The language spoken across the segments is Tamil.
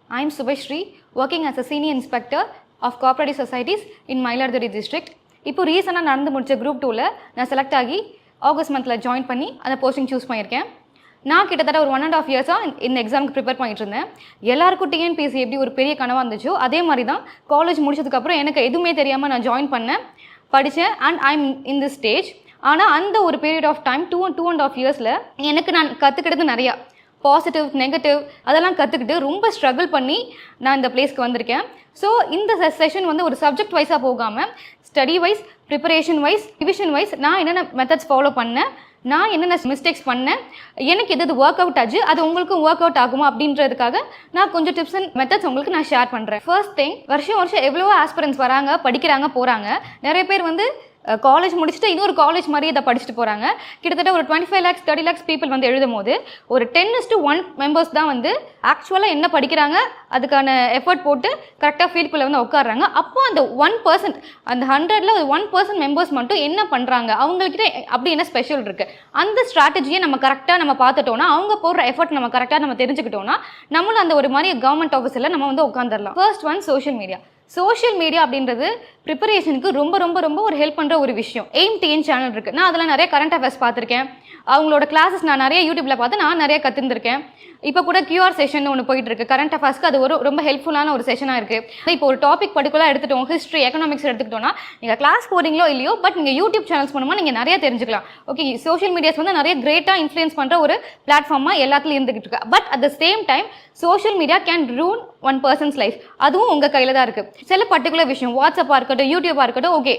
I am Subhashri, working as a Senior Inspector of Cooperative Societies in Mailaduri district. இப்போ ரீசெண்டாக நடந்து முடிச்ச குரூப் 2ல நான் செலக்ட் ஆகி ஆகஸ்ட் மந்தில் ஜாயின் பண்ணி அந்த போஸ்டிங் சூஸ் பண்ணியிருக்கேன். நான் கிட்டத்தட்ட ஒரு 1.5 இயர்ஸாக இந்த எக்ஸாமுக்கு ப்ரிப்பேர் பண்ணிட்டு இருந்தேன். எல்லாருக்கும் டிஎன்பிஎஸ்சி எப்படி ஒரு பெரிய கனவாக இருந்துச்சோ அதே மாதிரி தான் காலேஜ் முடிச்சதுக்கப்புறம் எனக்கு எதுவுமே தெரியாமல் நான் ஜாயின் பண்ணேன், படித்தேன். And I am in this stage. ஆனால் அந்த ஒரு பீரியட் ஆஃப் டைம் 2.5 இயர்ஸில் எனக்கு நான் கற்றுக்கிட்டது நிறையா, பாசிட்டிவ் நெகட்டிவ் அதெல்லாம் கற்றுக்கிட்டு ரொம்ப ஸ்ட்ரகிள் பண்ணி நான் இந்த பிளேஸ்க்கு வந்திருக்கேன். ஸோ இந்த செஷன் வந்து ஒரு சப்ஜெக்ட் வைஸாக போகாமல் study wise, preparation wise, division wise நான் என்னென்ன மெத்தட்ஸ் ஃபாலோ பண்ணேன், நான் என்னென்ன மிஸ்டேக்ஸ் பண்ணேன், எனக்கு எது ஒர்க் அவுட் ஆச்சு, அது உங்களுக்கும் ஒர்க் அவுட் ஆகுமா அப்படின்றதுக்காக நான் கொஞ்சம் டிப்ஸ் அண்ட் மெத்தட்ஸ் உங்களுக்கு நான் ஷேர் பண்ணுறேன். ஃபர்ஸ்ட் திங், வருஷம் எவ்வளவோ ஆஸ்பிரன்ஸ் வராங்க, படிக்கிறாங்க, போகிறாங்க. நிறைய பேர் வந்து காலேஜ் முடிச்சுட்டு இன்னொரு காலேஜ் மாதிரி இதை படிச்சுட்டு போகிறாங்க. கிட்டத்தட்ட ஒரு 25 lakhs 30 lakhs பீப்புள் வந்து எழுதும் போது ஒரு 10:1 மெம்பர்ஸ் தான் வந்து ஆக்சுவலாக என்ன படிக்கிறாங்க அதுக்கான எஃபர்ட் போட்டு கரெக்டாக ஃபீல்டுக்குள்ளே வந்து உட்காடுறாங்க. அப்போ அந்த 1%, அந்த 100ல் 1% மெம்பர்ஸ் மட்டும் என்ன பண்ணுறாங்க, அவங்கக்கிட்ட அப்படி என்ன ஸ்பெஷல் இருக்குது, அந்த ஸ்ட்ராட்டஜியை நம்ம கரெக்டாக நம்ம பார்த்துட்டோன்னா, அவங்க போடுற எஃபர்ட் நம்ம கரெக்டாக நம்ம தெரிஞ்சுக்கிட்டோன்னா நம்மளும் அந்த ஒரு மாதிரி கவர்மெண்ட் ஆஃபீஸில் நம்ம வந்து உட்காந்துடலாம். First one, social media. Social media அப்படின்றது ப்ரிப்பரேஷனுக்கு ரொம்ப ரொம்ப ரொம்ப ஒரு ஹெல்ப் பண்ணுற ஒரு விஷயம். எய்ம் டிஎன் சேனல் இருக்குது. நான் அதில் நிறைய கரண்ட் அஃபேர்ஸ் பார்த்துருக்கேன். அவங்களோட கிளாஸஸ் நான் நிறைய யூடியூப்பில் பார்த்து நான் நிறைய கற்றுருந்துருக்கேன். இப்போ கூட கியூஆர் செஷன் ஒன்று போயிட்டு இருக்கு கரண்ட் அஃபேர்ஸ்க்கு. அது ஒரு ரொம்ப ஹெல்ப்ஃபுல்லான ஒரு செஷனாக இருக்குது. இப்போ ஒரு டாபிக் பர்டிகுலராக எடுத்துட்டோம், ஹிஸ்ட்ரி, எக்கனாமிக்ஸ் எடுத்துக்கிட்டோன்னா நீங்கள் கிளாஸ் போகிறீங்களோ இல்லையோ, பட் நீங்கள் யூடியூப் சேனல்ஸ் மூலமாக நீங்கள் நிறைய தெரிஞ்சுக்கலாம். ஓகே, சோஷியல் மீடியாஸ் வந்து நிறைய கிரேட்டாக இன்ஃப்ளூயன்ஸ் பண்ணுற ஒரு பிளாட்ஃபார்மாக எல்லாத்துலையும் இருந்துகிட்டு இருக்கு. But at the same time social media can ruin one person's life. அதுவும் உங்கள் கையில் தான் இருக்குது. சில பர்டிகுலர் விஷயம், வாட்ஸ்அப்பாக இருக்கட்டும், யூடியூபாக இருக்கட்டும், ஓகே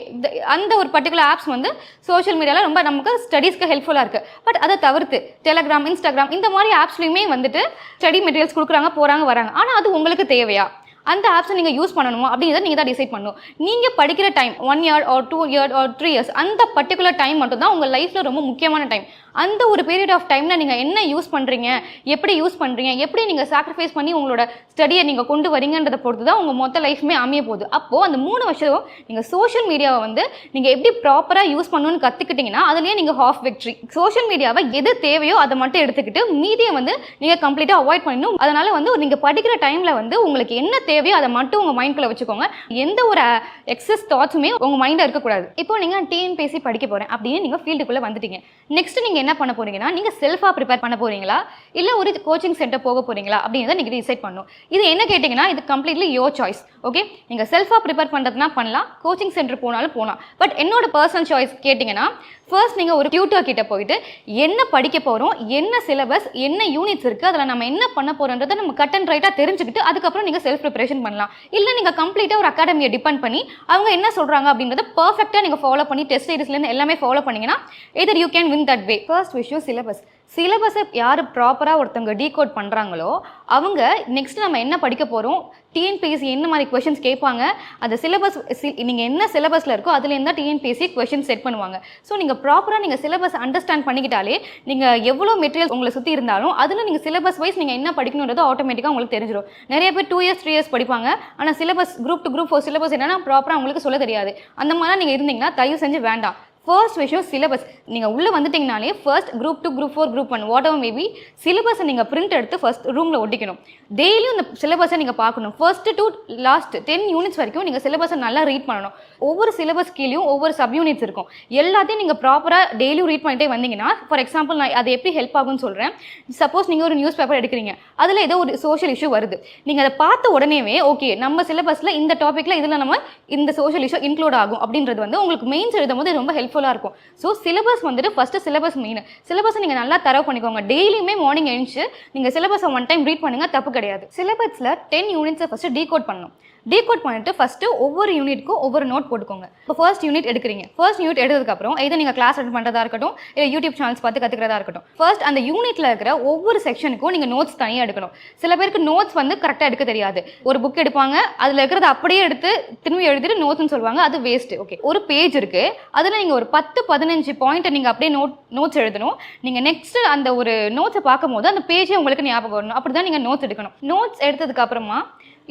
அந்த ஒரு பர்டிகுலர் ஆப்ஸ் வந்து சோஷியல் மீடியாவில் ரொம்ப நமக்கு ஸ்டடீஸ்க்கு ஹெல்ப்ஃபுல்லாக இருக்குது. பட் அதை தவிர்த்து டெலகிராம், இன்ஸ்டாகிராம் இந்த மாதிரி ஆப்ஸ்லையுமே வந்துட்டு ஸ்டடி மெட்டீரியல்ஸ் கொடுக்குறாங்க, போகிறாங்க, வராங்க. ஆனால் அது உங்களுக்கு தேவையா, அந்த ஆப்ஸை நீங்கள் யூஸ் பண்ணணுமா அப்படிங்கிறத நீங்கள் தான் டிசைட் பண்ணணும். நீங்கள் படிக்கிற time 1 year or 2 year or 3 years, அந்த பர்டிகுலர் டைம் மட்டும் தான் உங்கள் லைஃப்பில் ரொம்ப முக்கியமான டைம். அந்த ஒரு பீரியட் ஆஃப் டைமில் நீங்கள் என்ன யூஸ் பண்ணுறீங்க, எப்படி யூஸ் பண்ணுறீங்க, எப்படி நீங்கள் சாக்ரிஃபைஸ் பண்ணி உங்களோட ஸ்டடியை நீங்கள் கொண்டு வரீங்கன்றதை பொறுத்து தான் உங்கள் மொத்த லைஃப்மே அமைய போகுது. அப்போது அந்த 3 வருஷம் நீங்கள் சோஷியல் மீடியாவை வந்து நீங்கள் எப்படி ப்ராப்பராக யூஸ் பண்ணணும்னு கற்றுக்கிட்டிங்கன்னா அதுலேயே நீங்கள் ஹாஃப் விக்ட்ரி. சோஷியல் மீடியாவை எது தேவையோ அதை மட்டும் எடுத்துக்கிட்டு மீதியை வந்து நீங்கள் கம்ப்ளீட்டாக அவாய்ட் பண்ணணும். அதனால் வந்து நீங்கள் படிக்கிற டைமில் வந்து உங்களுக்கு என்ன தேவையோ அதை மட்டும் உங்கள் மைண்ட்குள்ளே வச்சுக்கோங்க. எந்த ஒரு எக்ஸஸ் தாட்ஸுமே உங்கள் மைண்டில் இருக்கக்கூடாது. இப்போ நீங்கள் டிஎன்பிஎஸ்சி படிக்க போகிறேன் அப்படின்னு நீங்கள் ஃபீல்டுக்குள்ளே வந்துட்டீங்க. நெக்ஸ்ட் நீங்கள் என்ன பண்ண போறீங்கன்னா, நீங்க செல்ஃபா ப்ரிப்பேர் பண்ண போறீங்களா இல்ல ஒரு கோச்சிங் சென்டர் போக போறீங்களா அப்படிங்கறத நீங்க டிசைட் பண்ணணும். இது என்ன கேட்டீங்கன்னா, இது கம்ப்ளீட்லி யோர் சாய்ஸ். ஓகே, நீங்க செல்ஃபா ப்ரிப்பேர் பண்றதுனா பண்ணலாம், கோச்சிங் சென்டர் போனாலும் போகலாம். பட் என்னோட பர்சனல் சாய்ஸ் கேட்டீங்கன்னா, ஃபர்ஸ்ட் நீங்க ஒரு டியூட்டர் கிட்ட போயிட்டு என்ன படிக்க போறோம், என்ன சிலபஸ், என்ன யூனிட்ஸ் இருக்கு, அதில் நம்ம என்ன பண்ண போறோன்றதை நம்ம கட் அண்ட் ரைட்டா தெரிஞ்சுக்கிட்டு அதுக்கப்புறம் நீங்க செல்ஃப் ப்ரிப்பரேஷன் பண்ணலாம். இல்ல நீங்க கம்ப்ளீட்டா ஒரு அகாடமியை டிபெண்ட் பண்ணி அவங்க என்ன சொல்றாங்க அப்படின்றத பர்ஃபெக்ட்டா நீங்க ஃபாலோ பண்ணி டெஸ்ட் சீரிஸ்ல இருந்து எல்லாமே ஃபாலோ பண்ணீங்கன்னா either you can win that way. First விஷயம் சிலபஸ். சிலபஸை யார் ப்ராப்பராக ஒருத்தவங்க டீகோட் பண்ணுறாங்களோ அவங்க நெக்ஸ்ட் நம்ம என்ன படிக்க போகிறோம், டிஎன்பிஎஸ்சி என்ன மாதிரி கொஷின்ஸ் கேட்பாங்க, அந்த சிலபஸ் நீங்கள் என்ன சிலபஸில் இருக்கோ அதுலேருந்து தான் டிஎன்பிஎஸ்சி கொஷின் செட் பண்ணுவாங்க. ஸோ நீங்கள் ப்ராப்பராக நீங்கள் சிலபஸ் அண்டர்ஸ்டாண்ட் பண்ணிக்கிட்டாலே நீங்கள் எவ்வளோ மெட்டீரியல்ஸ் உங்களை சுற்றி இருந்தாலும் அதில் நீங்கள் சிலபஸ் வைஸ் நீங்கள் என்ன படிக்கணுன்றது ஆட்டோமேட்டிக்காக உங்களுக்கு தெரிஞ்சிடும். நிறைய பேர் 2 years 3 years படிப்பாங்க, ஆனால் சிலபஸ் குரூப் 2 குரூப் 4 சிலபஸ் என்னன்னா ப்ராப்பராக உங்களுக்கு சொல்ல தெரியாது. அந்த மாதிரிலாம் நீங்கள் இருந்தீங்கன்னா தயவு செஞ்சு வேண்டாம். ஃபர்ஸ்ட் விஷயம் சிலபஸ். நீங்கள் உள்ளே வந்துட்டிங்கனாலே first group 2 group 4 group 1 whatever maybe சிலபஸை நீங்கள் பிரிண்ட் எடுத்து ஃபர்ஸ்ட் ரூமில் ஒட்டிக்கணும். டெய்லியும் இந்த சிலபஸை நீங்கள் பார்க்கணும். ஃபர்ஸ்ட் டு லாஸ்ட் 10 யூனிட்ஸ் வரைக்கும் நீங்கள் சிலபஸை நல்லா ரீட் பண்ணணும். ஒவ்வொரு சிலபஸ் கீழேயும் ஒவ்வொரு சப் யூனிட்ஸ் இருக்கும். எல்லாத்தையும் நீங்கள் ப்ராப்பராக டெய்லியும் ரீட் பண்ணிட்டே வந்தீங்கன்னா, ஃபார் எக்ஸாம்பிள் நான் அது எப்படி ஹெல்ப் ஆகும்னு சொல்கிறேன். சப்போஸ் நீங்கள் ஒரு நியூஸ் பேப்பர் எடுக்கிறீங்க, அதில் ஏதோ ஒரு சோஷியல் இஷ்யூ வருது. நீங்கள் அதை பார்த்த உடனேவே ஓகே நம்ம சிலபஸில் இந்த டாப்பிக்கில் இதில் நம்ம இந்த சோஷியல் இஷ்யூ இன்க்ளூட் ஆகும் அப்படின்றது வந்து உங்களுக்கு மெயின்ஸ் எழுதும் போது ரொம்ப ஹெல்ப்ஃபுல்லாக இருக்கும். ஸோ சிலபஸ் வந்துட்டு ஃபர்ஸ்ட் சிலபஸ் மெயின். சிலபஸை நீங்கள் நல்லா தரவு பண்ணிக்கோங்க. டெய்லியுமே மார்னிங் எழுந்து நீங்கள் சிலபஸை 1 time ரீட் பண்ணுங்க, தப்பு கிடையாது. சிலபஸில் 10 யூனிட்ஸை ஃபர்ஸ்ட் டீகோட் பண்ணணும். டீகோட் பண்ணிட்டு ஃபர்ஸ்ட் ஒவ்வொரு யூனிட்க்கும் ஒவ்வொரு நோட் போட்டுக்கோங்க. இப்போ ஃபர்ஸ்ட் யூனிட் எடுக்கிறீங்க. ஃபர்ஸ்ட் யூனிட் எடுத்ததுக்கப்புறம் இதை நீங்கள் கிளாஸ் அட்டெண்ட் பண்ணுறதா இருக்கட்டும், இல்லை யூடியூப் சேனல்ஸ் பார்த்து கற்றுக்கிறதா இருக்கட்டும், ஃபர்ஸ்ட் அந்த யூனிட்ல இருக்கிற ஒவ்வொரு செக்ஷனுக்கும் நீங்கள் நோட்ஸ் தனியாக எடுக்கணும். சில பேருக்கு நோட்ஸ் வந்து கரெக்டாக எடுக்க தெரியாது. ஒரு புக் எடுப்பாங்க, அதில் இருக்கிறத அப்படியே எடுத்து திரும்பி எழுதிட்டு நோட்ஸ்னு சொல்லுவாங்க, அது வேஸ்ட். ஓகே, ஒரு பேஜ் இருக்கு, அதில் நீங்கள் ஒரு 10-15 பாயிண்ட் நீங்கள் அப்படியே நோட்ஸ் எழுதணும். நீங்கள் நெக்ஸ்ட் அந்த ஒரு நோட்ஸை பார்க்கும் போது அந்த பேஜே உங்களுக்கு ஞாபகம் வரணும். அப்படி தான் நீங்கள் நோட்ஸ் எடுக்கணும். நோட்ஸ் எடுத்ததுக்கு அப்புறமா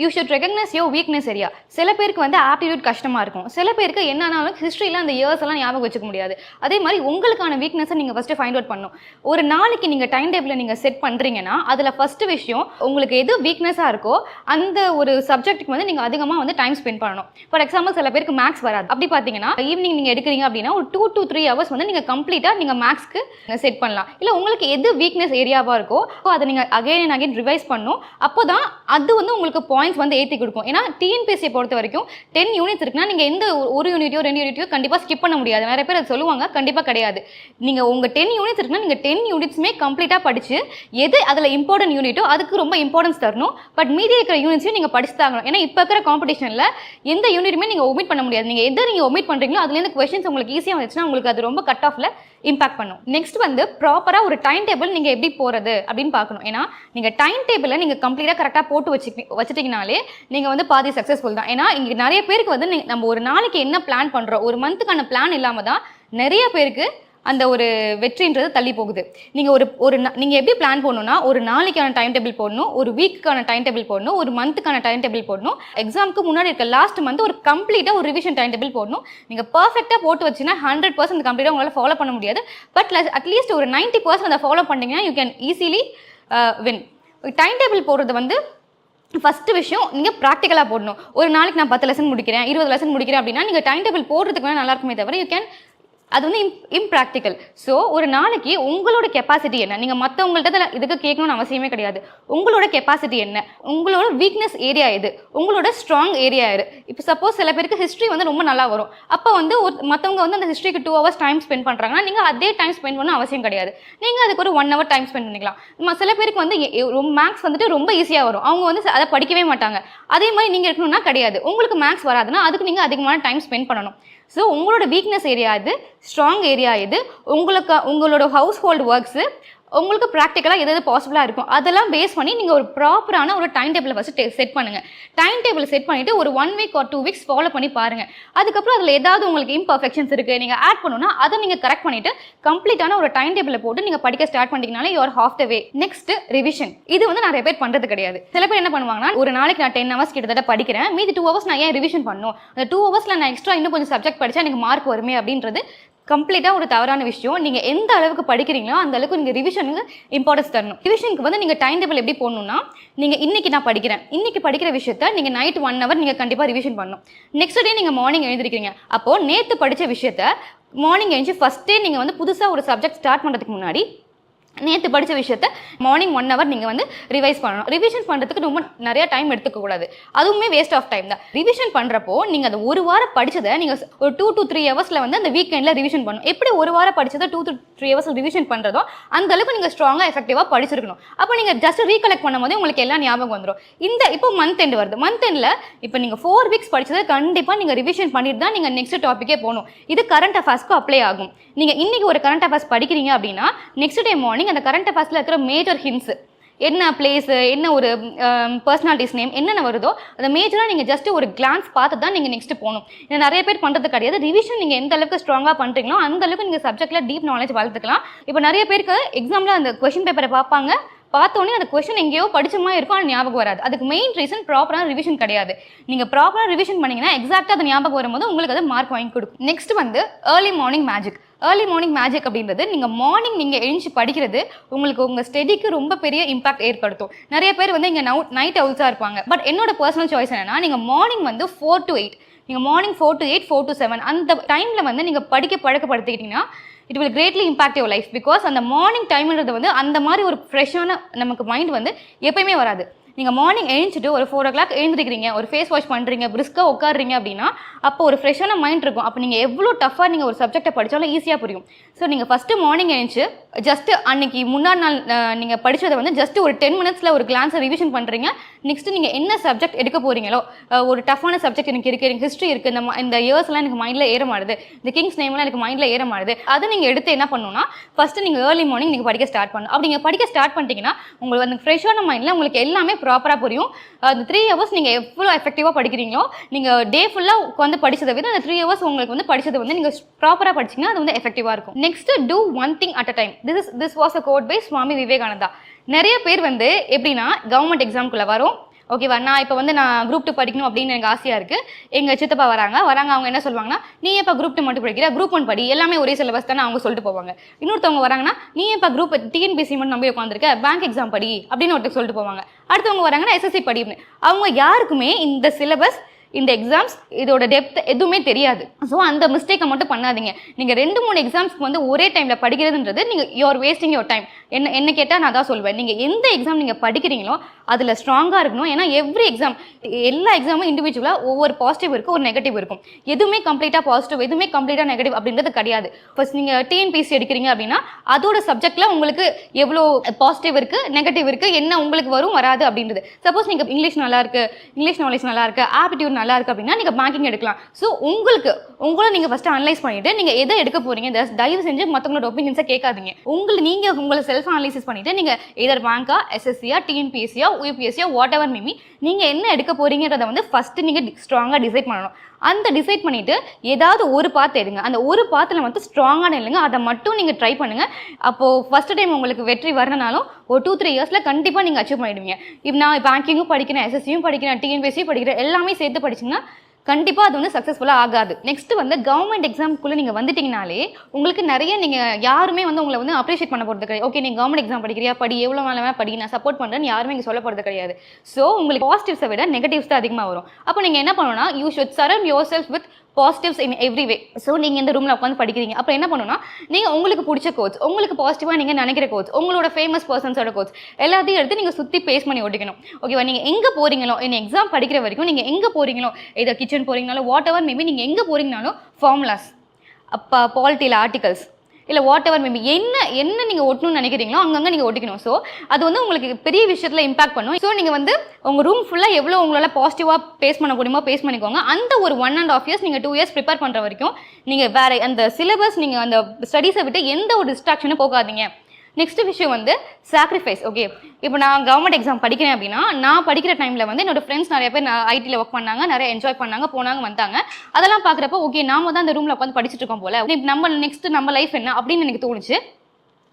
you should recognise your weakness area. சில பேருக்கு வந்து ஆப்டிடியூட் கஷ்டமாக இருக்கும், சில பேருக்கு என்னன்னாலும் ஹிஸ்ட்ரியில் அந்த இயர்ஸ் எல்லாம் ஞாபகம் வச்சுக்க முடியாது. அதே மாதிரி உங்களுக்கான வீக்னஸை நீங்கள் ஃபஸ்ட்டு ஃபைண்ட் அவுட் பண்ணணும். ஒரு நாளைக்கு நீங்கள் டைம் டேபிளை நீங்கள் செட் பண்ணுறீங்கன்னா அதில் ஃபஸ்ட்டு விஷயம் உங்களுக்கு எது வீக்னஸாக இருக்கோ அந்த ஒரு சப்ஜெக்ட்டுக்கு வந்து நீங்கள் அதிகமாக வந்து டைம் ஸ்பெண்ட் பண்ணணும். ஃபார் எக்ஸாம்பிள் சில பேருக்கு மேக்ஸ் வராது, அப்படி பார்த்தீங்கன்னா ஈவினிங் நீங்கள் எடுக்கிறீங்க அப்படின்னா ஒரு 2 to 3 hours வந்து நீங்கள் கம்ப்ளீட்டாக நீங்கள் மேக்ஸ்க்கு செட் பண்ணலாம். இல்லை உங்களுக்கு எது வீக்னஸ் ஏரியாவாக இருக்கோ அதை நீங்கள் அகைன் அண்ட் அகைன் ரிவைஸ் பண்ணணும். அப்போ தான் அது வந்து உங்களுக்கு பாயிண்ட்ஸ் வந்து ஏற்றி கொடுக்கும். ஏன்னா டிஎன்பிஎஸ்சியை பொறுத்த வரைக்கும் 10 யூனிட்ஸ் இருக்குன்னா நீங்கள் எந்த ஒரு யூனிட்டோ 2 யூனிட்டோ கண்டிப்பாக ஸ்கிப் பண்ண முடியாது. நிறைய பேர் அதை சொல்லுவாங்க, கண்டிப்பாக கிடையாது. நீங்கள் உங்கள் 10 யூனிட்ஸ் இருக்குன்னா நீங்கள் 10 யூனிட்ஸுமே கம்ப்ளீட்டாக படித்து எது அதில் இம்பார்ட்டன்ட் யூனிட்டோ அதுக்கு ரொம்ப இம்பார்ட்டன்ஸ் தரணும். பட் மீதி இருக்கிற யூனிட்ஸையும் நீங்கள் படிச்சு தாங்கணும். ஏன்னா இப்போ இருக்கிற காம்படிஷனில் எந்த யூனிட்டுமே நீங்கள் ஒமிட் பண்ண முடியாது. நீங்கள் எதை நீங்கள் ஒமிட் பண்ணுறீங்களோ அதுலேருந்து கொஸ்டின்ஸ் உங்களுக்கு ஈஸியாக வந்துச்சுன்னா உங்களுக்கு அது ரொம்ப கட் ஆஃபில் இம்பாக்ட் பண்ணும். நெக்ஸ்ட் வந்து ப்ராப்பராக ஒரு டைம் டேபிள் நீங்கள் எப்படி போகிறது அப்படின்னு பார்க்கணும். ஏன்னா நீங்கள் டைம் டேபிளை நீங்கள் கம்ப்ளீட்டாக கரெக்டாக போட்டு வச்சுட்டிங்கனாலே நீங்கள் வந்து பாதி சக்ஸஸ்ஃபுல் தான். ஏன்னா இங்கே நிறைய பேருக்கு வந்து நம்ம ஒரு நாளைக்கு என்ன பிளான் பண்ணுறோம், ஒரு மந்த்துக்கான பிளான் இல்லாமல் தான் நிறைய பேருக்கு அந்த ஒரு வெற்றின்றது தள்ளி போகுது. நீங்கள் நீங்கள் எப்படி பிளான் போடணும்னா ஒரு நாளைக்கான டைம் டேபிள் போடணும், ஒரு வீக்குக்கான டைம் டேபிள் போடணும், ஒரு மந்த்துக்கான டைம் டேபிள் போடணும், எக்ஸாமுக்கு முன்னாடி இருக்க லாஸ்ட் மந்த் ஒரு கம்ப்ளீட்டாக ஒரு ரிவிஷன் டைம் டேபிள் போடணும். நீங்கள் பர்ஃபெக்டாக போட்டு வச்சுன்னா 100% கம்ப்ளீட்டாக உங்களால் ஃபாலோ பண்ண முடியாது. பட் அட்லீஸ்ட் ஒரு 90% அதை ஃபாலோ பண்ணிங்கன்னா you can easily win. Time table போடுறது வந்து ஃபஸ்ட்டு விஷயம் நீங்கள் ப்ராக்டிக்கலாக போடணும். ஒரு நாளைக்கு நான் 10 லெசன் முடிக்கிறேன், 20 லெசன் முடிக்கிறேன் அப்படின்னா நீங்கள் டைம் டேபிள் போடுறதுக்கு வேணால் நல்லா இருக்குமே தவிர யூ கேன் அது வந்து இம்ப்ராக்டிக்கல். ஸோ ஒரு நாளைக்கு உங்களோட கெப்பாசிட்டி என்ன, நீங்கள் மற்றவங்கள்ட்ட இதுக்கு கேட்கணும்னு அவசியமே கிடையாது. உங்களோட கெப்பாசிட்டி என்ன, உங்களோட வீக்னஸ் ஏரியா எது, உங்களோட ஸ்ட்ராங் ஏரியா எது. இப்போ சப்போஸ் சில பேருக்கு ஹிஸ்ட்ரி வந்து ரொம்ப நல்லா வரும், அப்போ வந்து மற்றவங்க வந்து அந்த ஹிஸ்ட்ரிக்கு 2 hours டைம் ஸ்பெண்ட் பண்ணுறாங்கன்னா நீங்கள் அதே டைம் ஸ்பெண்ட் பண்ண அவசியம் கிடையாது. நீங்கள் அதுக்கு ஒரு 1 hour டைம் ஸ்பெண்ட் பண்ணிக்கலாம். சில பேருக்கு வந்து மேக்ஸ் வந்துட்டு ரொம்ப ஈஸியாக வரும், அவங்க வந்து அதை படிக்கவே மாட்டாங்க. அதே மாதிரி நீங்கள் இருக்கணும்னா கிடையாது. உங்களுக்கு மேக்ஸ் வராதுன்னா அதுக்கு நீங்கள் அதிகமான டைம் ஸ்பெண்ட் பண்ணணும். ஸோ உங்களோட வீக்னஸ் ஏரியா இது, ஸ்ட்ராங் ஏரியா இது, உங்களோட ஹவுஸ் ஹோல்டு ஒர்க்ஸு, உங்களுக்கு ப்ராக்டிக்கலாக எது பாசிபிளாக இருக்கும் அதெல்லாம் பேஸ் பண்ணி நீங்கள் ஒரு ப்ராப்பரான ஒரு டைம் டேபிளை ஃபஸ்ட்டு செட் பண்ணுங்கள். டைம் டேபிள் செட் பண்ணிவிட்டு ஒரு 1 week or 2 weeks ஃபாலோ பண்ணி பாருங்கள். அதுக்கப்புறம் அதில் ஏதாவது உங்களுக்கு இம்பர்ஃபெக்ஷன்ஸ் இருக்குது நீங்கள் ஆட் பண்ணணும்னா அதை நீங்கள் கரெக்ட் பண்ணிவிட்டு கம்ப்ளீட்டான ஒரு டைம் டேபிளை போட்டு நீங்கள் படிக்க ஸ்டார்ட் பண்ணிட்டீங்கனாலே you're half the way. Next revision. இது வந்து நிறைய பேர் பண்ணுறது கிடையாது. சில பேர் என்ன பண்ணுவாங்கன்னா ஒரு நாளைக்கு நான் 10 hours கிட்டத்தட்ட படிக்கிறேன், மீதி 2 hours நான் ஏன் ரிவிஷன் பண்ணணும், அந்த 2 hours நான் எக்ஸ்ட்ரா இன்னும் கொஞ்சம் சப்ஜெக்ட் படித்தா எனக்கு மார்க் வருமே அப்படின்றது கம்ப்ளீட்டாக ஒரு தவறான விஷயம். நீங்கள் எந்த அளவுக்கு படிக்கிறீங்களோ அந்த அளவுக்கு நீங்கள் ரிவிஷனுக்கு இம்பார்ட்டன்ஸ் தரணும். ரிவிஷனுக்கு வந்து நீங்கள் டைம் டேபிள் எப்படி போடணும்னா நீங்கள் இன்றைக்கி நான் படிக்கிறேன், இன்றைக்கி படிக்கிற விஷயத்த நீங்கள் நைட் 1 hour நீங்கள் கண்டிப்பாக ரிவிஷன் பண்ணணும். நெக்ஸ்ட் டே நீங்கள் மார்னிங் எழுந்திருக்கிறீங்க, அப்போது நேற்று படித்த விஷயத்த மார்னிங் எழுந்து ஃபஸ்ட்டே நீங்கள் வந்து புதுசாக ஒரு சப்ஜெக்ட் ஸ்டார்ட் பண்ணுறதுக்கு முன்னாடி நேற்று படித்த விஷயத்த மார்னிங் 1 hour நீங்கள் வந்து ரிவைஸ் பண்ணணும். ரிவிஷன் பண்ணுறதுக்கு ரொம்ப நிறைய டைம் எடுத்துக்கக்கூடாது, அதுவுமே வேஸ்ட் ஆஃப் டைம் தான். ரிவிஷன் பண்ணுறப்போ நீங்கள் அந்த ஒரு வாரம் படித்ததை நீங்கள் ஒரு 2 to 3 hours வந்து அந்த வீக்கெண்டில் ரிவிஷன் பண்ணணும். எப்படி ஒரு வாரம் படித்ததை 2 to 3 hours ரிவிஷன் பண்ணுறதோ அந்த அளவுக்கு நீங்கள் ஸ்ட்ராங்காக எஃபெக்டிவாக படிச்சிருக்கணும். அப்போ நீங்கள் ஜஸ்ட் ரீகலெக்ட் பண்ணும்போது உங்களுக்கு எல்லாம் ஞாபகம் வந்துடும். இப்போ மந்த் எண்ட் வருது, மந்த் எண்டில் இப்போ நீங்கள் 4 weeks படித்ததை கண்டிப்பாக நீங்கள் ரிவிஷன் பண்ணிட்டு தான் நீங்கள் நெக்ஸ்ட் டாப்பிக்கே போகணும். இது கரண்ட் அஃபேர்ஸ்க்கு அப்ளை ஆகும். நீங்கள் இன்றைக்கி ஒரு கரண்ட் அஃபேர்ஸ் படிக்கிறீங்க அப்படின்னா நெக்ஸ்ட் டே மார்னிங் அந்த கரண்ட் அஃபேர்ஸில் இருக்கிற மேஜர் ஹிண்ட்ஸ் என்ன, பிளேஸு என்ன, ஒரு பர்சனாலிட்டிஸ் நேம் என்னென்ன வருதோ அதை மேஜராக நீங்கள் ஜஸ்ட் ஒரு கிளான்ஸ் பார்த்து தான் நீங்கள் நெக்ஸ்ட் போகணும். இதை நிறைய பேர் பண்ணுறது கிடையாது. ரிவிஷன் நீங்கள் எந்த அளவுக்கு ஸ்ட்ராங்காக பண்ணுறீங்களோ அந்த அளவுக்கு நீங்கள் சப்ஜெக்டில் டீப் நாலேஜ் வளர்த்துக்கலாம். இப்போ நிறைய பேருக்கு எக்ஸாமில் அந்த கொஷின் பேப்பரை பார்ப்பாங்க, பார்த்தோன்னே அந்த கொஸ்டின் எங்கேயோ படிச்சமா இருக்கும், அது ஞாபகம் வராது. அதுக்கு மெயின் ரீசன் ப்ராப்பரான ரிவிஷன் கிடையாது. நீங்கள் ப்ராப்பராக ரிவிஷன் பண்ணிங்கன்னா எக்ஸாக்டாக அது ஞாபகம் வரும்போது உங்களுக்கு அது மார்க் வாங்கி கொடுக்கும். நெக்ஸ்ட் வந்து early morning magic. Early morning magic அப்படின்றது நீங்கள் மார்னிங் நீங்கள் எழுந்து படிக்கிறது உங்களுக்கு உங்கள் ஸ்டடிக்கு ரொம்ப பெரிய இம்பாக்ட் ஏற்படுத்தும். நிறைய பேர் வந்து இங்கே நைட் அவுல்ஸாக இருப்பாங்க. பட் என்னோட பர்சனல் சாய்ஸ் என்னன்னா நீங்கள் மார்னிங் வந்து 4 to 8, நீங்கள் மார்னிங் 4 to 8, 4 to 7 அந்த டைமில் வந்து நீங்கள் படிக்க பழக்கப்படுத்திக்கிட்டீங்கன்னா it will greatly impact your life. Because அந்த மார்னிங் டைம்ன்றது வந்து அந்த மாதிரி ஒரு ஃப்ரெஷ்ஷான நமக்கு மைண்ட் வந்து எப்பயுமே வராது. நீங்கள் மார்னிங் எழுந்துட்டு ஒரு 4 o'clock எழுந்திருக்கிறீங்க, ஒரு ஃபேஸ் வாஷ் பண்ணுறீங்க, பிரிஸ்காக உட்காடுறீங்க அப்படின்னா அப்போ ஒரு ஃப்ரெஷ்ஷான மைண்ட் இருக்கும். அப்போ நீங்கள் எவ்வளோ டஃபாக நீங்கள் ஒரு சப்ஜெக்டை படித்தாலும் ஈஸியாக புரியும். ஸோ நீங்கள் ஃபஸ்ட்டு மார்னிங் எழுந்துச்சு ஜஸ்ட்டு அன்றைக்கி முன்னாடி நாள் நீங்கள் படித்ததை வந்து ஜஸ்ட்டு ஒரு 10 minutes ஒரு கிளான்ஸை ரிவிஷன் பண்ணுறீங்க. நெக்ஸ்ட்டு நீங்கள் என்ன சப்ஜெக்ட் எடுக்க போகிறீங்களோ, ஒரு டஃப்பான சப்ஜெக்ட் எனக்கு இருக்குது, எனக்கு ஹிஸ்ட்ரி இருக்குது, இந்த இயர்ஸ்லாம் எனக்கு மைண்டில் ஏற மாறுது, இந்த கிங்ஸ் நேம்லாம் எனக்கு மைண்டில் ஏற மாறுது, அதை நீங்கள் எடுத்து என்ன பண்ணணும்னா ஃபஸ்ட்டு நீங்கள் ஏர்லி மார்னிங் நீங்கள் படிக்க ஸ்டார்ட் பண்ணணும். அப்படி நீங்கள் படிக்க ஸ்டார்ட் பண்ணிட்டீங்கன்னா உங்களுக்கு அந்த ஃப்ரெஷ்ஷான மைண்டில் உங்களுக்கு எல்லாமே ப்ராப்பராக புரியும். அந்த 3 hours நீங்கள் எவ்வளோ எஃபெக்டிவாக படிக்கிறீங்களோ, நீங்கள் டே ஃபுல்லாக உட்காந்து படித்ததை விட அந்த 3 hours உங்களுக்கு வந்து படித்தது வந்து நீங்கள் ப்ராப்பராக படிச்சிங்கன்னா அது வந்து எஃபெக்டிவாக இருக்கும். Next do one thing at a time. This was a quote by Swami Vivekananda. நிறைய பேர் வந்து எப்படின்னா கவர்மெண்ட் எக்ஸாம்குள்ளே வரும், ஓகேவா? நான் இப்போ வந்து நான் குரூப் 2 படிக்கணும் அப்படின்னு எனக்கு ஆசையாக இருக்குது. எங்கள் சித்தப்பா வராங்க. அவங்க என்ன சொல்லுவாங்கன்னா, நீ எப்போ குரூப் 2 மட்டும் படிக்கிற, குரூப் 1 படி, எல்லாமே ஒரே சிலபஸ் தானே அவங்க சொல்லிட்டு போவாங்க. இன்னொருத்தவங்க வராங்கன்னா, நீ எப்போ குரூப் டிஎன்பிஎஸ்சி மட்டும் நம்பி உட்காந்துருக்க, பேங்க் எக்ஸாம் படி அப்படின்னு ஒருத்தர் சொல்லிட்டு போவாங்க. அடுத்தவங்க வராங்கன்னா எஸ்எஸ்சி படின்னு. அவங்க யாருக்குமே இந்த சிலபஸ், இந்த எக்ஸாம்ஸ், இதோட டெப்த் எதுவுமே தெரியாது. ஸோ அந்த மிஸ்டேக்கை மட்டும் பண்ணாதீங்க. நீங்கள் 2-3 எக்ஸாம்ஸ்க்கு வந்து ஒரே டைமில் படிக்கிறதுன்றது நீங்கள் யூஆர் வேஸ்டிங் யுவர் டைம். என்ன கேட்டால் நான் தான் சொல்வேன், நீங்கள் எந்த எக்ஸாம் நீங்கள் படிக்கிறீங்களோ அதில் ஸ்ட்ராங்காக இருக்கணும். ஏன்னா எவ்ரி எக்ஸாம், எல்லா எக்ஸாமும் இண்டிவிஜுவலாக ஒவ்வொரு பாசிட்டிவ் இருக்கும், ஒரு நெகட்டிவ் இருக்கும். எதுவுமே கம்ப்ளீட்டாக பாசிட்டிவ், எதுவுமே கம்ப்ளீட்டாக நெகட்டிவ் அப்படின்றது கிடையாது. ஃபர்ஸ்ட் நீங்கள் டிஎன்பிஎஸ்சி எடுக்கிறீங்க அப்படின்னா அதோட சப்ஜெக்டில் உங்களுக்கு எவ்வளோ பாசிட்டிவ் இருக்குது, நெகட்டிவ் இருக்குது, என்ன உங்களுக்கு வரும் வராது அப்படின்றது. சப்போஸ் நீங்கள் இங்கிலீஷ் நல்லா இருக்குது, இங்கிலீஷ் நாலேஜ் நல்லா இருக்குது, ஆப்டிடியூட் நல்லா இருக்குது அப்படின்னா நீங்கள் பேங்கிங் எடுக்கலாம். ஸோ உங்களை நீங்கள் ஃபஸ்ட்டு அனலைஸ் பண்ணிவிட்டு நீங்கள் எதை எடுக்க போகிறீங்க, தயவு செஞ்சு மற்றவங்களோட ஒப்பீனியன்ஸை கேட்காதீங்க. நீங்கள் உங்களை செல்ஃப் அனலைசிஸ் பண்ணிவிட்டு நீங்கள் எதர் பேங்கா, எஸ்எஸ்சியா, டிஎன்பிஎஸ்சியா, யூபிஎஸ்சியா, வாட் எவர் மேபி, நீங்கள் என்ன எடுக்க போகிறீங்கிறத வந்து ஃபஸ்ட்டு நீங்கள் ஸ்ட்ராங்காக டிசைட் பண்ணணும். அந்த டிசைட் பண்ணிவிட்டு ஏதாவது ஒரு பாத் எடுங்க. அந்த ஒரு பாத்தில் மட்டும் ஸ்ட்ராங்கான இல்லைங்க, அதை மட்டும் நீங்கள் ட்ரை பண்ணுங்கள். அப்போது ஃபஸ்ட்டு டைம் உங்களுக்கு வெற்றி வரனாலும் ஒரு 2-3 இயர்ஸில் கண்டிப்பாக நீங்கள் அச்சீவ் பண்ணிடுவீங்க. இப்போ நான் பேங்கிங்கும் படிக்கிறேன், எஸ்எஸ்சியும் படிக்கிறேன், டிஎன்பிஎஸ்சியும் படிக்கிறேன், எல்லாமே சேர்த்து படிச்சிங்கன்னா கண்டிப்பாக அது வந்து சக்ஸஸ்ஃபுல்லாக ஆகாது. நெக்ஸ்ட் வந்து கவர்மெண்ட் எக்ஸாமுக்குள்ளே நீங்கள் வந்துட்டிங்கனாலே உங்களுக்கு நிறைய நீங்கள் யாருமே வந்து உங்களை வந்து அப்ரிஷியேட் பண்ண போகிறது கிடையாது. ஓகே, நீங்கள் கவர்மெண்ட் எக்ஸாம் படிக்கிறியா, படி, எவ்வளோ மேலே படி, நான் சப்போர்ட் பண்ணுறேன்னு யாருமே இங்கே சொல்ல போகிறது கிடையாது. ஸோ உங்களுக்கு பாசிட்டிவ்ஸை விட நெகட்டிவ்ஸ் தான் அதிகமாக வரும். அப்போ நீங்கள் என்ன பண்ணணும்னா, you should surround your self with positives in every way. So நீங்கள் இந்த ரூமில் உட்காந்து படிக்கிறீங்க, அப்போ என்ன பண்ணணும்னா, நீங்கள் உங்களுக்கு பிடிச்ச கோட்ஸ், உங்களுக்கு பாசிட்டிவாக நீங்கள் நினைக்கிற கோட்ஸ், உங்களோட ஃபேமஸ் பர்சன்ஸோட கோட்ஸ் எல்லாத்தையும் எடுத்து நீங்கள் சுற்றி பேஸ் பண்ணி ஓட்டிக்கணும். ஓகேவா? நீங்கள் எங்கே போகிறீங்களோ, இந்த எக்ஸாம் படிக்கிற வரைக்கும் நீங்கள் எங்கே போகிறீங்களோ, இதை கிச்சன் போகிறீங்கனாலும் வாட் எவர் மேபி, நீங்கள் எங்கே போகிறீங்கனாலும் ஃபார்முலாஸ், அப்போ பாலிட்டியில் ஆர்டிகல்ஸ், இல்லை வாட் எவர் மேபி என்ன நீங்கள் ஒட்டணும்னு நினைக்கிறீங்களோ அங்கங்கே நீங்கள் ஒட்டிக்கணும். ஸோ அது வந்து உங்களுக்கு பெரிய விஷயத்தில் இம்பாக்ட் பண்ணும். ஸோ நீங்கள் வந்து உங்கள் ரூம் ஃபுல்லாக எவ்வளோ உங்களால் பாசிட்டிவாக பேஸ் பண்ண முடியுமோ பேஸ் பண்ணிக்கோங்க. அந்த ஒரு 1.5 இயர்ஸ் நீங்கள் 2 இயர்ஸ் ப்ரிப்பேர் பண்ணுற வரைக்கும் நீங்கள் வேறு அந்த சிலபஸ், நீங்கள் அந்த ஸ்டடீஸை விட்டு எந்த ஒரு டிஸ்ட்ராக்ஷனும் போகாதீங்க. நெக்ஸ்ட் விஷயம் வந்து சாக்ரிஃபைஸ். ஓகே, இப்போ நான் கவர்மெண்ட் எக்ஸாம் படிக்கிறேன் அப்படின்னா, நான் படிக்கிற டைமில் வந்து என்னோட ஃப்ரெண்ட்ஸ் நிறைய பேர் ஐடியில் ஒர்க் பண்ணாங்க, நிறைய என்ஜாய் பண்ணாங்க, போனாங்க, வந்தாங்க. அதெல்லாம் பார்க்குறப்ப ஓகே, நாம தான் அந்த ரூமில் உட்காந்து படிச்சுட்டு இருக்கோம் போல, நம்ம லைஃப் என்ன அப்படின்னு எனக்கு தோணுச்சு.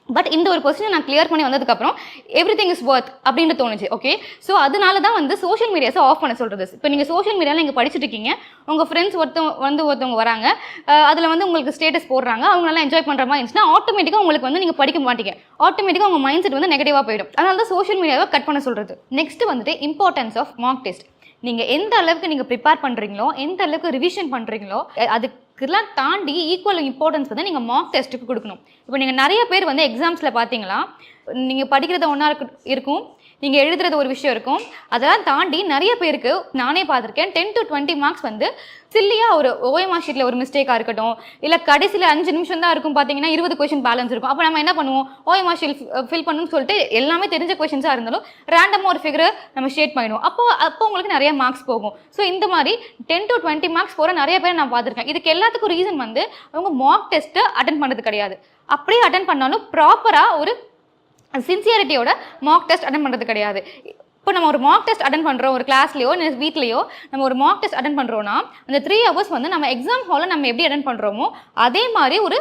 பட் இந்த ஒரு கொஸ்டினை நான் கிளியர் பண்ணி வந்ததுக்கப்புறம் எவ்ரிதிங் இஸ் ஒர்த் அப்படின்னு தோணுச்சு. ஓகே, ஸோ அதனால தான் வந்து சோஷியல் மீடியாஸை ஆஃப் பண்ண சொல்கிறது. இப்போ நீங்கள் சோஷியல் மீடியாவில் நீங்கள் படிச்சுட்டு இருக்கீங்க, உங்கள் ஃப்ரெண்ட்ஸ் ஒருத்தவங்க வராங்க, அதில் வந்து உங்களுக்கு ஸ்டேட்டஸ் போடுறாங்க, அவங்களாம் என்ஜாய் பண்ணுற மாதிரி இருந்துச்சுன்னா ஆட்டோமேட்டிக்காக உங்களுக்கு வந்து நீங்கள் படிக்க மாட்டீங்க, ஆட்டோமேட்டிக்காக உங்கள் மைண்ட் செட் வந்து நெகட்டிவாக போயிடும். அதனால தான் சோஷியல் மீடியாவை கட் பண்ண சொல்கிறது. நெக்ஸ்ட் வந்துட்டு இம்பார்ட்டன்ஸ் ஆஃப் மார்க் டெஸ்ட். நீங்கள் எந்த அளவுக்கு நீங்கள் ப்ரிப்பேர் பண்ணுறீங்களோ, எந்த அளவுக்கு ரிவிஷன் பண்ணுறீங்களோ, அதுக்கெல்லாம் தாண்டி ஈக்குவல் இம்பார்ட்டன்ஸ் வந்து நீங்கள் மார்க் டெஸ்ட்டுக்கு கொடுக்கணும். இப்போ நீங்கள் நிறைய பேர் வந்து எக்ஸாம்ஸில் பார்த்தீங்களா, நீங்கள் படிக்கிறது ஒன்றா இருக்கும், நீங்கள் எழுதுறது ஒரு விஷயம் இருக்கும், அதெல்லாம் தாண்டி நிறைய பேருக்கு நானே பார்த்துருக்கேன் 10 to 20 மார்க்ஸ் வந்து சில்லியாக ஒரு ஓஎம்ஆர் ஷீட்டில் ஒரு மிஸ்டேக்காக இருக்கட்டும், இல்லை கடைசியில் 5 நிமிஷம் தான் இருக்கும், பார்த்தீங்கன்னா 20 கொஷின் பேலன்ஸ் இருக்கும். அப்போ நம்ம என்ன பண்ணுவோம், ஓஎம்ஆர் ஷீட் ஃபில் பண்ணணும்னு சொல்லிட்டு எல்லாமே தெரிஞ்ச கொஷின்ஸாக இருந்தாலும் ரேண்டமாக ஒரு ஃபிகரை நம்ம ஷேட் பண்ணிடுவோம். அப்போ உங்களுக்கு நிறைய மார்க்ஸ் போகும். ஸோ இந்த மாதிரி 10 to 20 மார்க்ஸ் போகிற நிறைய பேர் நான் பார்த்துருக்கேன். இதுக்கு எல்லாத்துக்கும் ரீசன் வந்து அவங்க மார்க் டெஸ்ட்டை அட்டன் பண்ணுறது கிடையாது. அப்படியே அட்டன் பண்ணாலும் ப்ராப்பராக ஒரு சின்சியரிட்டியோட மார்க் டெஸ்ட் அட்டன் பண்ணுறது கிடையாது. இப்போ நம்ம ஒரு மார்க் டெஸ்ட் அட்டன் பண்ணுறோம், ஒரு கிளாஸ்லையோ வீட்லையோ நம்ம ஒரு மார்க் டெஸ்ட் அட்டன் பண்ணுறோன்னா, அந்த 3 hours வந்து நம்ம எக்ஸாம் ஹாலில் நம்ம எப்படி அட்டன் பண்ணுறோமோ அதே மாதிரி ஒரு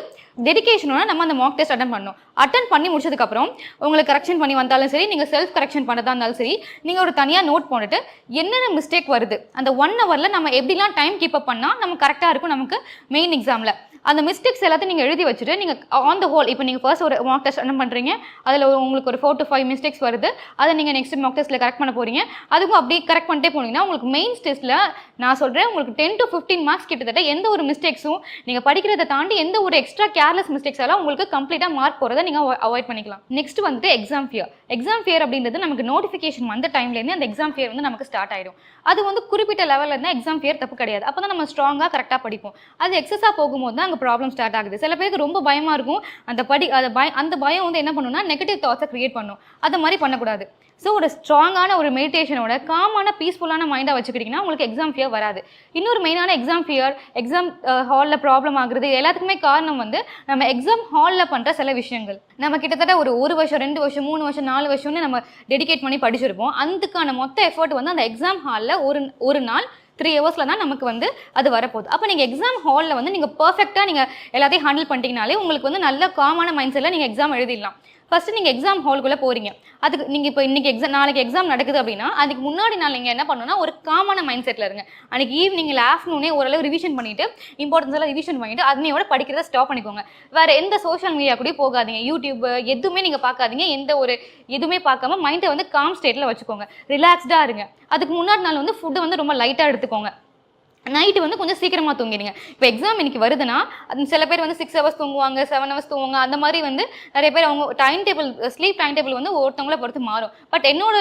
டெடிகேஷனோட நம்ம அந்த மார்க் டெஸ்ட் அட்டன் பண்ணணும். அட்டன் பண்ணி முடிச்சதுக்கப்புறம் உங்களுக்கு கரெக்ஷன் பண்ணி வந்தாலும் சரி, நீங்கள் செல்ஃப் கரெக்ஷன் பண்ணதா இருந்தாலும் சரி, நீங்கள் ஒரு தனியாக நோட் போட்டுட்டு என்னென்ன மிஸ்டேக் வருது, அந்த 1 hourல நம்ம எப்படிலாம் டைம் கீப் அப் பண்ணால் நம்ம கரெக்டாக இருக்கும் நமக்கு மெயின் எக்ஸாமில், அந்த மிஸ்டேக்ஸ் எல்லாத்தையும் நீங்கள் எழுதி வச்சுட்டு நீங்கள் ஆன் த ஹோல், இப்போ நீங்கள் ஃபர்ஸ்ட் ஒரு மார்க் டெஸ்ட் அட்டன் பண்ணுறீங்க, அதில் உங்களுக்கு ஒரு 4 to 5 மிஸ்டேக்ஸ் வருது, அதை நீங்கள் நெக்ஸ்ட் மார்க் டெஸ்ட்டில் கரெக்ட் பண்ண போகிறீங்க. அதுக்கும் அப்படி கரெக்ட் பண்ணிட்டே போனீங்கன்னா உங்களுக்கு மெயின் டெஸ்ட்டில் நான் சொல்கிறேன் உங்களுக்கு 10 to 15 மார்க்ஸ் கிட்டத்தட்ட எந்த ஒரு மிஸ்டேக்ஸும் நீங்கள் படிக்கிறத தாண்டி எந்த ஒரு எக்ஸ்ட்ரா கேர்லெஸ் மிஸ்டேக்ஸ் எல்லாம் உங்களுக்கு கம்ப்ளீட்டாக மார்க் போகிறத நீங்கள் அவாய்ட் பண்ணிக்கலாம். நெக்ஸ்ட் வந்துட்டு எக்ஸாம் ஃபியர். எக்ஸாம் ஃபியர் அப்படின்றது நமக்கு நோட்டிஃபிகேஷன் வந்த டைம்லேருந்து அந்த எக்ஸாம் ஃபியர் வந்து நமக்கு ஸ்டார்ட் ஆகிடும். அது வந்து குறிப்பிட்ட லெவலில் இருந்தால் எக்ஸாம் ஃபியர் தப்பு கிடையாது. அப்போ தான் நம்ம ஸ்ட்ராங்காக கரெக்டாக படிப்போம். அது எக்ஸஸாக போகும்போது தான் அங்கே ப்ராப்ளம் ஸ்டார்ட் ஆகுது. சில பேருக்கு ரொம்ப பயமாக இருக்கும், அந்த பயம் வந்து என்ன பண்ணுன்னா நெகட்டிவ் தாட்ஸை கிரியேட் பண்ணும். அதை மாதிரி பண்ணக்கூடாது. ஸோ ஒரு ஸ்ட்ராங்கான ஒரு மெடிடேஷனோட காமான பீஸ்ஃபுல்லான மைண்டாக வச்சுக்கிட்டிங்கன்னா உங்களுக்கு எக்ஸாம் ஃபியர் வராது. இன்னொரு மெயினான எக்ஸாம் ஃபியர், எக்ஸாம் ஹாலில் ப்ராப்ளம் ஆகுறது எல்லாத்துக்குமே காரணம் வந்து நம்ம எக்ஸாம் ஹாலில் பண்ணுற சில விஷயங்கள். நம்ம கிட்டத்தட்ட ஒரு 1 வருஷம் 2 வருஷம் 3 வருஷம் 4 வருஷம்னு நம்ம டெடிகேட் பண்ணி படிச்சிருப்போம். அதுக்கான மொத்த எஃபர்ட் வந்து அந்த எக்ஸாம் ஹாலில் ஒரு நாள் 3 hours தான் நமக்கு வந்து அது வரப்போகுது. அப்போ நீங்கள் எக்ஸாம் ஹாலில் வந்து நீங்கள் பர்ஃபெக்டாக நீங்கள் எல்லாத்தையும் ஹேண்டில் பண்ணிட்டீங்கனாலே உங்களுக்கு வந்து நல்ல காமான மைண்ட் செட்டில் நீங்கள் எக்ஸாம் எழுதிடலாம். ஃபஸ்ட்டு நீங்கள் எக்ஸாம் ஹாலுக்குள்ளே போகிறீங்க. அதுக்கு நீங்கள் இப்போ இன்றைக்கி நாளைக்கு எக்ஸாம் நடக்குது அப்படின்னா அதுக்கு முன்னாடி நாள் நீங்கள் என்ன பண்ணணும்னா ஒரு காமான மைண்ட் செட்டில் இருங்க. அன்றைக்கி ஈவினிங் இல்லை ஆஃப்டர்நூனே ஓரளவு ரிவிஷன் பண்ணிவிட்டு இம்பார்ட்டன்ஸ் எல்லாம் ரிவிஷன் பண்ணிவிட்டு அதனையோட படிக்கிறத ஸ்டாப் பண்ணிக்கோங்க. வேறு எந்த சோஷியல் மீடியா கூட போகாதீங்க. யூடியூப் எதுவுமே நீங்கள் பார்க்காதீங்க. எந்த ஒரு எதுவுமே பார்க்காம மைண்டை வந்து காம் ஸ்டேட்டில் வச்சுக்கோங்க. ரிலாக்ஸ்டாக இருங்க. அதுக்கு முன்னாடி நாள் வந்து ஃபுட்டை வந்து ரொம்ப லைட்டாக எடுத்துக்கோங்க. நைட்டு வந்து கொஞ்சம் சீக்கிரமாக தூங்கிடுங்க. இப்போ எக்ஸாம் இன்னைக்கு வருதுன்னா அது சில பேர் வந்து 6 ஹவர்ஸ் தூங்குவாங்க, 7 ஹவர்ஸ் தூங்குவாங்க. அந்த மாதிரி வந்து நிறைய பேர் அவங்க ஸ்லீப் டைம் டேபிள் வந்து ஒருத்தவங்கள பொறுத்து மாறும். பட் என்னோட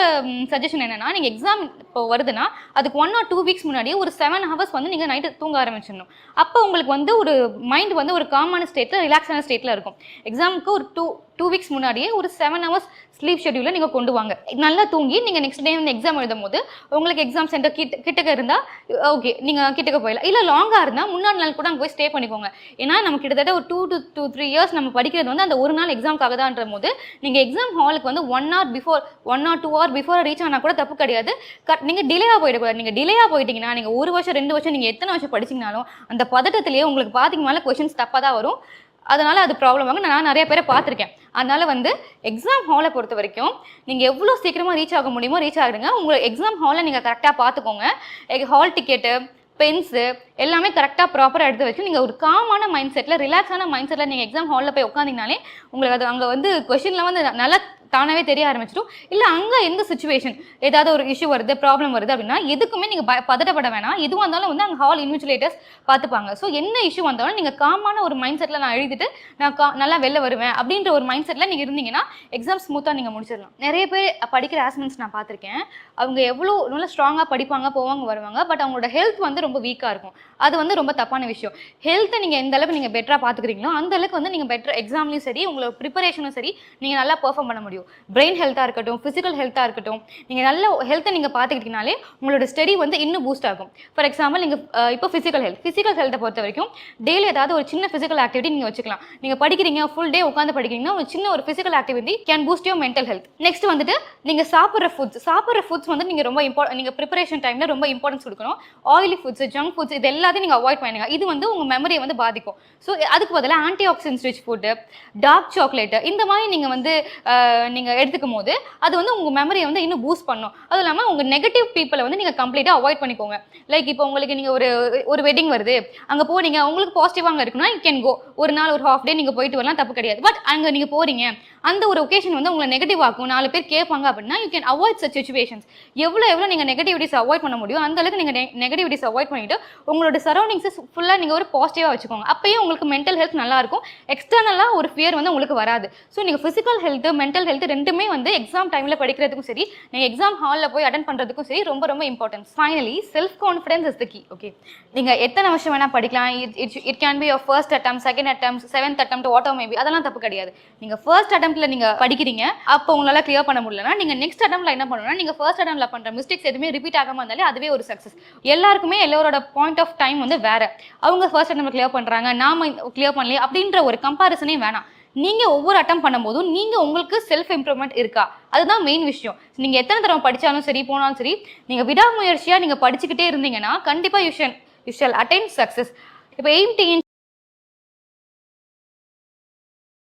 சஜஷன் என்னன்னா, நீங்கள் எக்ஸாம் இப்போ வருதுன்னா அதுக்கு 1 or 2 வீக்ஸ் முன்னாடியே ஒரு 7 ஹவர்ஸ் வந்து நீங்கள் நைட்டு தூங்க ஆரம்பிச்சிடணும். அப்போ உங்களுக்கு வந்து ஒரு மைண்ட் வந்து ஒரு காமான ஸ்டேட்டில் ரிலாக்ஸான ஸ்டேட்டில் இருக்கும். எக்ஸாமுக்கு ஒரு 2 வீக்ஸ் முன்னாடியே ஒரு 7 ஹவர்ஸ் ஸ்லீப் ஷெட்யூலை நீங்கள் கொண்டு வாங்க. நல்லா தூங்கி நீங்கள் நெக்ஸ்ட் டே வந்து எக்ஸாம் எழுதும் போது உங்களுக்கு எக்ஸாம் சென்டர் கிட்டக்க இருந்தால் ஓகே நீங்கள் கிட்டக்க போயிடலாம். இல்லை லாங்காக இருந்தால் முன்னாடி நாள் கூட அங்கே போய் ஸ்டே பண்ணிக்கோங்க. ஏன்னா நம்ம கிட்டத்தட்ட ஒரு 2 to 3 இயர்ஸ் நம்ம படிக்கிறது வந்து அந்த ஒரு நாள் எக்ஸாமுக்காக தான்ற போது நீங்கள் எக்ஸாம் ஹாலுக்கு வந்து 1 hour before 1 or 2 hour before reach ஆனால் கூட தப்பு கிடையாது. நீங்கள் டிலேயாக போயிடக்கூடாது. நீங்கள் டிலேயாக போயிட்டீங்கன்னா நீங்கள் 1 வருஷம் 2 வருஷம் நீங்கள் எத்தனை வருஷம் படிச்சிங்கனாலும் அந்த பதட்டத்திலேயே உங்களுக்கு பாதிக்கு மேலே கொஷின்ஸ் தப்பாக தான் வரும். அதனால் அது ப்ராப்ளம் ஆகும். நான் நிறைய பேரை பார்த்துருக்கேன். அதனால் வந்து எக்ஸாம் ஹாலை பொறுத்த வரைக்கும் நீங்கள் எவ்வளோ சீக்கிரமாக ரீச் ஆக முடியுமோ ரீச் ஆகிடுங்க. உங்கள் எக்ஸாம் ஹாலை நீங்கள் கரெக்டாக பார்த்துக்கோங்க. ஹால் டிக்கெட்டு, பென்ஸு எல்லாமே கரெக்டாக ப்ராப்பராக எடுத்து வச்சு நீங்கள் ஒரு காமான மைண்ட் செட்டில் ரிலாக்ஸான மைண்ட் செட்டில் நீங்கள் எக்ஸாம் ஹாலில் போய் உட்காந்திங்கனாலே உங்களுக்கு அது அங்கே வந்து கொஷினில் வந்து நல்லா தானாகவே தெரிய ஆரம்பிச்சிடும். இல்லை அங்கே எந்த சுச்சுவேஷன் ஏதாவது ஒரு இஷ்யூ வருது, ப்ராப்ளம் வருது அப்படின்னா எதுக்குமே நீங்கள் பதட்டப்பட வேணாம். எதுவாக இருந்தாலும் வந்து அங்கே ஹால் இன்விஜிலேட்டர்ஸ் பார்த்துப்பாங்க. ஸோ என்ன இஷ்யூ வந்தாலும் நீங்கள் காமான ஒரு மைண்ட் செட்டில் நான் எழுதிட்டு நான் நல்லா வெளில வருவேன் அப்படின்ற ஒரு மைண்ட் செட்டில் நீங்கள் இருந்தீங்கன்னா எக்ஸாம் ஸ்மூத்தாக நீங்கள் முடிச்சிடலாம். நிறைய பேர் படிக்கிற ஆஸ்பிரண்ட்ஸ் நான் பார்த்துருக்கேன். அவங்க எவ்வளோ நல்லா ஸ்ட்ராங்காக படிப்பாங்க, போவாங்க, வருவாங்க. பட் அவங்களோட ஹெல்த் வந்து ரொம்ப வீக்காக இருக்கும். அது வந்து ரொம்ப தப்பான விஷயம். ஹெல்த்தை நீங்கள் எந்த அளவுக்கு நீங்கள் பெட்டராக பார்த்துக்கிறீங்களோ அந்த அளவுக்கு வந்து நீங்கள் பெட்டர் எக்ஸாம்லையும் சரி உங்களோட ப்ரிப்பரேஷனும் சரி நீங்கள் நல்லா பெர்ஃபார்ம் பண்ண முடியும். பிரெயின் ஹெல்த்தாக இருக்கட்டும், ஃபிசிக்கல் ஹெல்த்தாக இருக்கட்டும், நீங்கள் நல்ல ஹெல்த்தை நீங்கள் பார்த்துக்கிட்டீங்கனாலே உங்களோட ஸ்டடி வந்து இன்னும் பூஸ்ட் ஆகும். ஃபார் எக்ஸாம்பிள் நீங்கள் இப்போ ஃபிசிக்கல் ஹெல்த்தை பொறுத்த வரைக்கும் டெய்லி ஏதாவது ஒரு சின்ன ஃபிசிக்கல் ஆக்டிவிட்டி நீங்கள் வச்சுக்கலாம். நீங்கள் படிக்கிறீங்க, ஃபுல் டே உட்காந்து படிக்கிறீங்கன்னா ஒரு சின்ன ஒரு physical activity can boost your mental health. Next வந்துட்டு நீங்கள் சாப்பிட்ற ஃபுட்ஸ் வந்து நீங்கள் ரொம்ப நீங்கள் ப்ரிப்பரேஷன் டைமில் ரொம்ப இம்பார்ட்டன்ஸ் கொடுக்கணும். ஆயிலி ஃபுட்ஸ், ஜங்க் ஃபுட்ஸ் இது எல்லாத்தையும் நீங்கள் அவாய்ட் பண்ணுங்க. இது வந்து உங்கள் மெமரியை வந்து பாதிக்கும். ஸோ அதுக்கு பதிலாக antioxidants rich food, dark chocolate இந்த மாதிரி நீங்கள் வந்து நீங்கள் எடுத்துக்கும் போது அது வந்து உங்கள் மெமரியை வந்து இன்னும் பூஸ்ட் பண்ணும். அதுவும் இல்லாமல் உங்கள் நெகட்டிவ் பீப்பிளை வந்து நீங்கள் கம்ப்ளீட்டாக அவாய்ட் பண்ணிக்கோங்க. லைக் இப்போ உங்களுக்கு நீங்கள் ஒரு வெட்டிங் வருது, அங்கே போனீங்க, உங்களுக்கு பாசிட்டிவாக இருக்குன்னா யூ கேன் கோ. ஒரு நாள் ஒரு ஹாஃப் டே நீங்கள் போயிட்டு வரலாம், தப்பு கிடையாது. பட் அங்கே நீங்கள் போகிறீங்க, அந்த ஒரு ஒகேஷன் வந்து உங்களை நெகட்டிவ் ஆகும், 4 பேர் கேட்பாங்க அப்படின்னா you can avoid such situations. எவ்வளோ நீங்கள் நெகட்டிவிட்டிஸ் அவாய்ட் பண்ண முடியும் அந்த அளவுக்கு நீங்கள் நெகட்டிவிட்டிஸ் அவாய்ட் பண்ணிவிட்டு உங்களோட சரௌண்டிங்ஸை ஃபுல்லாக நீங்கள் ஒரு பாசிட்டிவாக வச்சுக்கோங்க. அப்போயே உங்களுக்கு மென்டல் ஹெல்த் நல்லாயிருக்கும். எக்ஸ்டர்னலாக ஒரு ஃபியர் வந்து உங்களுக்கு வராது. ஸோ நீங்கள் ஃபிசிக்கல் ஹெல்த்து, மென்டல் ஹெல்த் ரெண்டுமே வந்து எக்ஸாம் டைமில் படிக்கிறதுக்கும் சரி, நீங்கள் எக்ஸாம் ஹாலில் போய் அட்டென்ட் பண்ணுறதுக்கும் சரி ரொம்ப ரொம்ப importance. Finally self confidence is the key. Okay, நீங்கள் எத்தனை வருஷம் வேணால் படிக்கலாம். It can be your first attempt, second attempt, 7th attempt, whatever maybe, அதெல்லாம் தப்பு கிடையாது. நீங்கள் ஃபர்ஸ்ட் அட்டெம்ப்ட்ல நீங்கள் படிக்கிறீங்க, அப்போ உங்களால் கிளியர் பண்ண முடியலன்னா நீங்கள் நெக்ஸ்ட் அட்டெம்ப்ட்ல என்ன பண்ணணும்னா நீங்கள் ஃபர்ஸ்ட் அட்டெம்ப்ட்ல பண்ணுற மிஸ்டேக்ஸ் எதுவுமே ரிப்பீட் ஆகாமல் இருந்தாலே அதுவே ஒரு சக்ஸஸ். எல்லாருக்குமே எல்லாரோட பாயிண்ட் ஆஃப் டைம் வந்து வேற. அவங்க ஃபர்ஸ்ட் அட்டெம்ப்ட்ல கிளியர் பண்ணுறாங்க, நாம கிளியர் பண்ணலையே அப்படின்ற ஒரு கம்பாரிசனே வேணாம். நீங்கள் ஒவ்வொரு அட்டம் பண்ணும்போதும் நீங்கள் உங்களுக்கு செல்ஃப் இம்ப்ரூவ்மெண்ட் இருக்கா, அதுதான் மெயின் விஷயம். நீங்கள் எத்தனை தடவை படித்தாலும் சரி, போனாலும் சரி, நீங்கள் விடாமுயற்சியாக நீங்கள் படிச்சுக்கிட்டே இருந்தீங்கன்னா கண்டிப்பாக யூ ஷல் அட்டைன் சக்ஸஸ். இப்போ எய்ம் டு